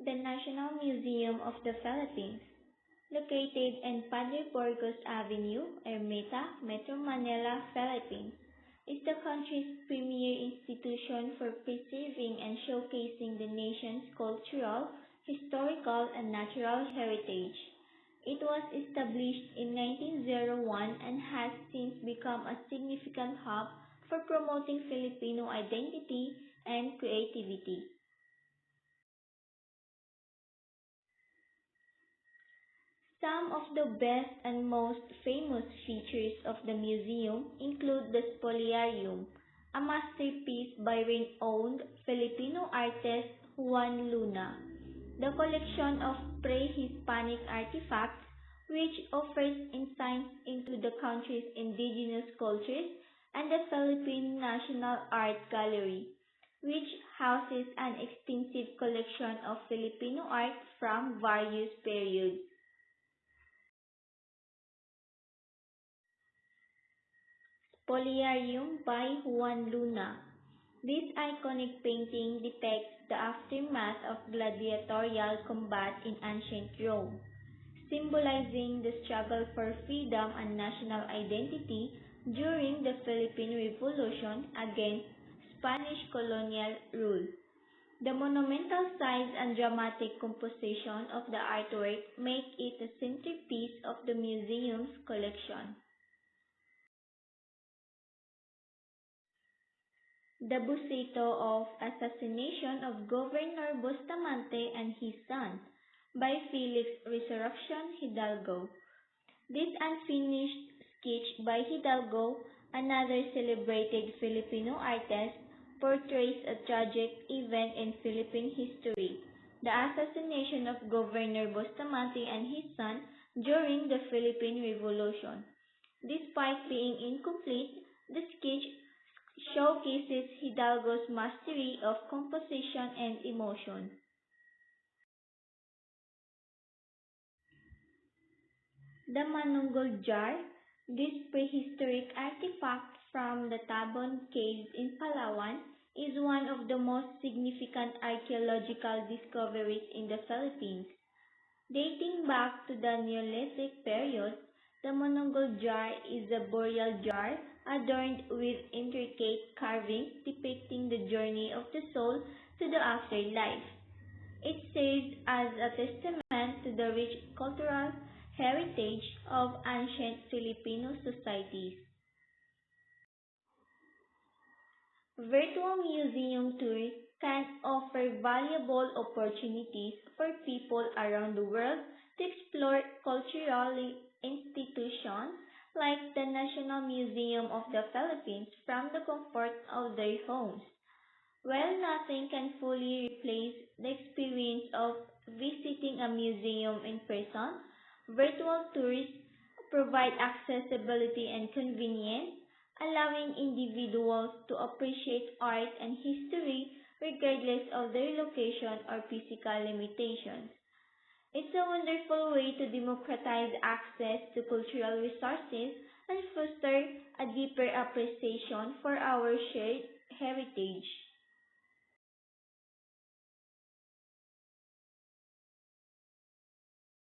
The National Museum of the Philippines, located in Padre Burgos Avenue, Ermita, Metro Manila, Philippines, is the country's premier institution for preserving and showcasing the nation's cultural, historical, and natural heritage. It was established in 1901 and has since become a significant hub for promoting Filipino identity and creativity. Some of the best and most famous features of the museum include the Spoliarium, a masterpiece by renowned Filipino artist Juan Luna, the collection of pre-Hispanic artifacts, which offers insights into the country's indigenous cultures, and the Philippine National Art Gallery, which houses an extensive collection of Filipino art from various periods. Polarium by Juan Luna. This iconic painting depicts the aftermath of gladiatorial combat in ancient Rome, symbolizing the struggle for freedom and national identity during the Philippine Revolution against Spanish colonial rule. The monumental size and dramatic composition of the artwork make it a centerpiece of the museum's collection. The Boceto of Assassination of Governor Bustamante and His Son by Felix Resurrection Hidalgo. This unfinished sketch by Hidalgo, another celebrated Filipino artist, portrays a tragic event in Philippine history, the assassination of Governor Bustamante and his son during the Philippine Revolution. Despite being incomplete, the sketch showcases Hidalgo's mastery of composition and emotion. The Manunggul Jar, this prehistoric artifact from the Tabon Caves in Palawan, is one of the most significant archaeological discoveries in the Philippines. Dating back to the Neolithic period, the Manunggul Jar is a burial jar adorned with intricate carvings depicting the journey of the soul to the afterlife. It serves as a testament to the rich cultural heritage of ancient Filipino societies. Virtual museum tours can offer valuable opportunities for people around the world to explore cultural institutions like the National Museum of the Philippines from the comfort of their homes. While nothing can fully replace the experience of visiting a museum in person, virtual tours provide accessibility and convenience, allowing individuals to appreciate art and history regardless of their location or physical limitations. It's a wonderful way to democratize access to cultural resources and foster a deeper appreciation for our shared heritage.